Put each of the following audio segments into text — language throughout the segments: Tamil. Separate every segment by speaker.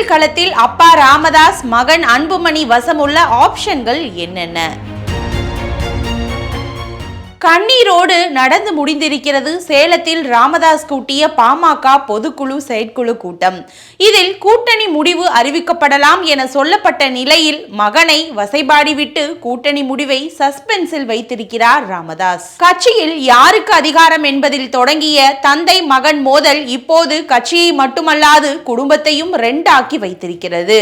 Speaker 1: தேர்தல் களத்தில் அப்பா ராமதாஸ், மகன் அன்புமணி வசமுள்ள ஆப்ஷன்கள் என்னென்ன? கண்ணீரோடு நடந்து முடிந்திருக்கிறது சேலத்தில் ராமதாஸ் கூட்டிய பாமக பொதுக்குழு செயற்குழு கூட்டம். இதில் கூட்டணி முடிவு அறிவிக்கப்படலாம் என சொல்லப்பட்ட நிலையில் மகனை வசைபாடிவிட்டு கூட்டணி முடிவை சஸ்பென்ஸில் வைத்திருக்கிறார் ராமதாஸ். கட்சியில் யாருக்கு அதிகாரம் என்பதில் தொடங்கிய தந்தை மகன் மோதல் இப்போது கட்சியை மட்டுமல்லாது குடும்பத்தையும் ரெண்டாக்கி வைத்திருக்கிறது.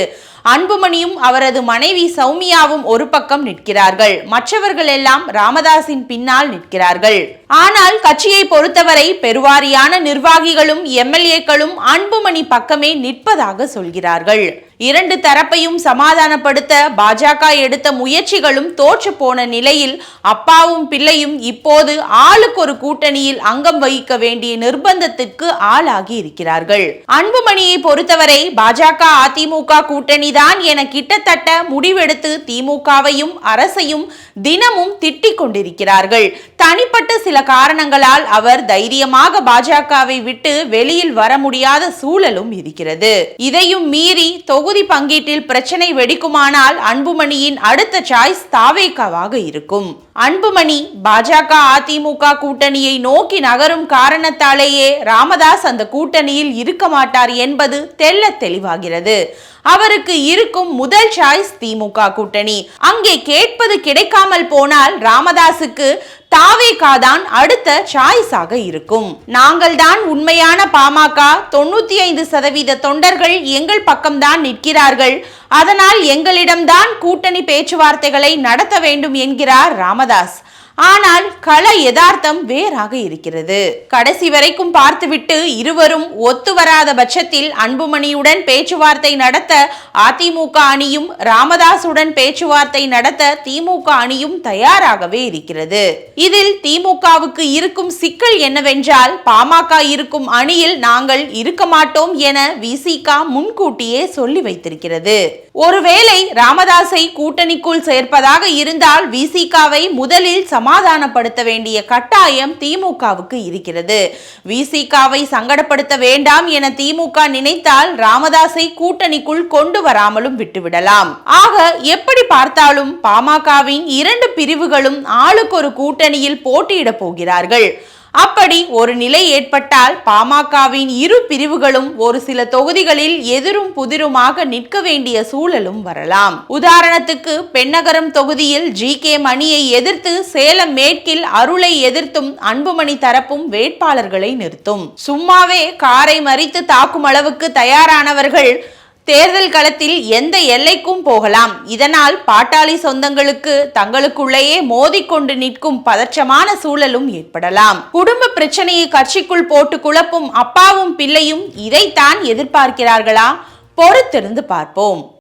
Speaker 1: அன்புமணியும் அவரது மனைவி சௌமியாவும் ஒரு பக்கம் நிற்கிறார்கள், மற்றவர்கள் எல்லாம் ராமதாஸின் பின்னால் நிற்கிறார்கள். ஆனால் கட்சியை பொறுத்தவரை பெருவாரியான நிர்வாகிகளும் எம்எல்ஏக்களும் அன்புமணி பக்கமே நிற்பதாக சொல்கிறார்கள். இரண்டு தரப்பையும் சமாதானப்படுத்த பாஜக எடுத்த முயற்சிகளும் தோற்று போன நிலையில் அப்பாவும் பிள்ளையும் இப்போது ஆளுக்கு ஒரு கூட்டணியில் அங்கம் வகிக்க வேண்டிய நிர்பந்தத்திற்கு ஆளாகி இருக்கிறார்கள். அன்புமணியை பொறுத்தவரை பாஜக அதிமுக கூட்டணி தான் என கிட்டத்தட்ட முடிவெடுத்து திமுகவையும் அரசையும் தினமும் திட்டிக் கொண்டிருக்கிறார்கள். தனிப்பட்ட சில காரணங்களால் அவர் தைரியமாக பாஜகவை விட்டு வெளியில் வர முடியாத சூழலும் இருக்கிறது. இதையும் மீறி தொகுதி பங்கீட்டில் பிரச்சனை வெடிக்குமானால் அன்புமணியின் அடுத்த சாய்ஸ் தாவேகாவாக இருக்கும். அன்புமணி பாஜக அதிமுக கூட்டணியை நோக்கி நகரும் காரணத்தாலேயே ராமதாஸ் அந்த கூட்டணியில் இருக்க மாட்டார் என்பது தெள்ள தெளிவாகிறது. அவருக்கு இருக்கும் முதல் சாய்ஸ் திமுக கூட்டணி. அங்கே கேட்பது கிடைக்காமல் போனால் ராமதாசுக்கு தாவேகா தான் அடுத்த சாய்ஸாக இருக்கும். நாங்கள் தான் உண்மையான பாமக, 95% தொண்டர்கள் எங்கள் பக்கம்தான் நிற்கிறார்கள், அதனால் எங்களிடம்தான் கூட்டணி பேச்சுவார்த்தைகளை நடத்த வேண்டும் என்கிறார் ராமதாஸ். ஆனால் கள யதார்த்தம் வேறாக இருக்கிறது. கடைசி வரைக்கும் பார்த்துவிட்டு இருவரும் ஒத்து வராத பட்சத்தில் அன்புமணியுடன் பேச்சுவார்த்தை நடத்த அதிமுக அணியும் ராமதாசுடன் பேச்சுவார்த்தை நடத்த திமுக அணியும் தயாராகவே இருக்கிறது. இதில் திமுகவுக்கு இருக்கும் சிக்கல் என்னவென்றால் பாமக இருக்கும் அணியில் நாங்கள் இருக்க மாட்டோம் என விசிக முன்கூட்டியே சொல்லி வைத்திருக்கிறது. ஒருவேளை ராமதாஸை கூட்டணிக்குள் சேர்ப்பதாக இருந்தால் விசிகாவை முதலில் சமாதானப்படுத்த வேண்டிய கட்டாயம் திமுகவுக்கு இருக்கிறது. விசிகாவை சங்கடப்படுத்த வேண்டாம் என திமுக நினைத்தால் ராமதாஸை கூட்டணிக்குள் கொண்டு வராமலும் விட்டுவிடலாம். ஆக எப்படி பார்த்தாலும் பாமகவின் இரண்டு பிரிவுகளும் ஆளுக்கு ஒரு கூட்டணியில் போட்டியிட போகிறார்கள். அப்படி ஒரு நிலை ஏற்பட்டால் பாமகவின் இரு பிரிவுகளும் ஒரு சில தொகுதிகளில் எதிரும் புதிருமாக நிற்க வேண்டிய சூழலும் வரலாம். உதாரணத்துக்கு பெண்ணகரம் தொகுதியில் ஜி.கே. மணியை எதிர்த்து சேலம் மேற்கில் அருளை எதிர்த்தும் அன்புமணி தரப்பும் வேட்பாளர்களை நிறுத்தும். சும்மாவே காரை மறித்து தாக்கும் அளவுக்கு தயாரானவர்கள் தேர்தல் களத்தில் எந்த எல்லைக்கும் போகலாம். இதனால் பாட்டாளி சொந்தங்களுக்கு தங்களுக்குள்ளேயே மோதிக்கொண்டு நிற்கும் பதற்றமான சூழலும் ஏற்படலாம். குடும்ப பிரச்சனையை கட்சிக்குள் போட்டு குழப்பும் அப்பாவும் பிள்ளையும் இதைத்தான் எதிர்பார்க்கிறார்களா? பொறுத்திருந்து பார்ப்போம்.